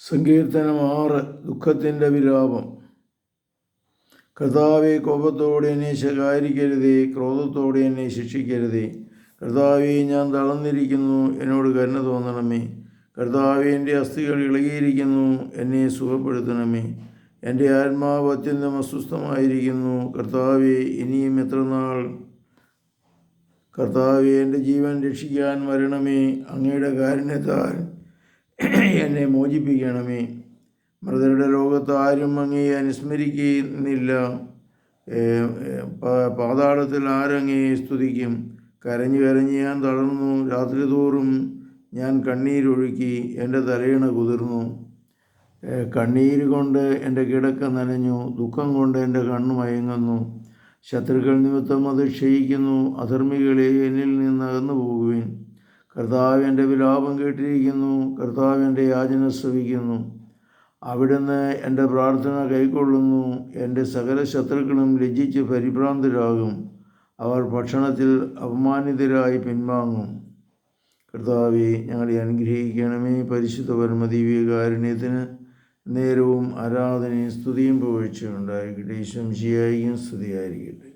സങ്കീർത്തനം 6. ദുഃഖത്തിൻ്റെ വിലാപം. കർത്താവേ, കോപത്തോടെ എന്നെ ശകാരിക്കരുതേ, ക്രോധത്തോടെ എന്നെ ശിക്ഷിക്കരുതേ. കർത്താവേ, ഞാൻ തളർന്നിരിക്കുന്നു, എന്നോട് കരുണ തോന്നണമേ. കർത്താവേ, എൻ്റെ അസ്ഥികൾ ഇളകിയിരിക്കുന്നു, എന്നെ സുഖപ്പെടുത്തണമേ. എൻ്റെ ആത്മാവ് അത്യന്തം അസ്വസ്ഥമായിരിക്കുന്നു. കർത്താവേ, ഇനിയും എത്ര നാൾ? കർത്താവേ, എൻ്റെ ജീവൻ രക്ഷിക്കാൻ വരണമേ. അങ്ങയുടെ കാരുണ്യത്താൽ എന്നെ മോചിപ്പിക്കണമേ. മൃതരുടെ ലോകത്ത് ആരും അങ്ങയെ അനുസ്മരിക്കുന്നില്ല. പാതാളത്തിൽ ആരങ്ങയെ സ്തുതിക്കും? കരഞ്ഞു കരഞ്ഞ് ഞാൻ തളർന്നു. രാത്രി തോറും ഞാൻ കണ്ണീരൊഴുക്കി, എൻ്റെ തലയിണ കുതിർന്നു. കണ്ണീര് കൊണ്ട് എൻ്റെ കിടക്ക നനഞ്ഞു, ദുഃഖം കൊണ്ട് എൻ്റെ കണ്ണു മയങ്ങുന്നു. ശത്രുക്കൾ നിമിത്തം അത് ക്ഷയിക്കുന്നു. അധർമ്മികളെ എന്നിൽ നിന്ന് അകന്നു പോകുവിൻ. കർത്താവ് എൻ്റെ വിലാപം കേട്ടിരിക്കുന്നു. കർത്താവ് എൻ്റെ യാചന ശ്രവിക്കുന്നു. അവിടുന്ന് എൻ്റെ പ്രാർത്ഥന കൈക്കൊള്ളുന്നു. എൻ്റെ സകല ശത്രുക്കളും ലജ്ജിച്ച് പരിഭ്രാന്തരാകും. അവർ ഭക്ഷണത്തിൽ അപമാനിതരായി പിൻവാങ്ങും. കർത്താവേ, ഞങ്ങളെ അനുഗ്രഹിക്കണമേ. പരിശുദ്ധ പരമദിവ്യകാരുണ്യത്തിന് നേരവും ആരാധനയും സ്തുതിയും പുകഴ്ചയും ഉണ്ടായിരിക്കട്ടെ. ഈശോ മിശിഹായ്ക്കും സ്തുതിയായിരിക്കട്ടെ.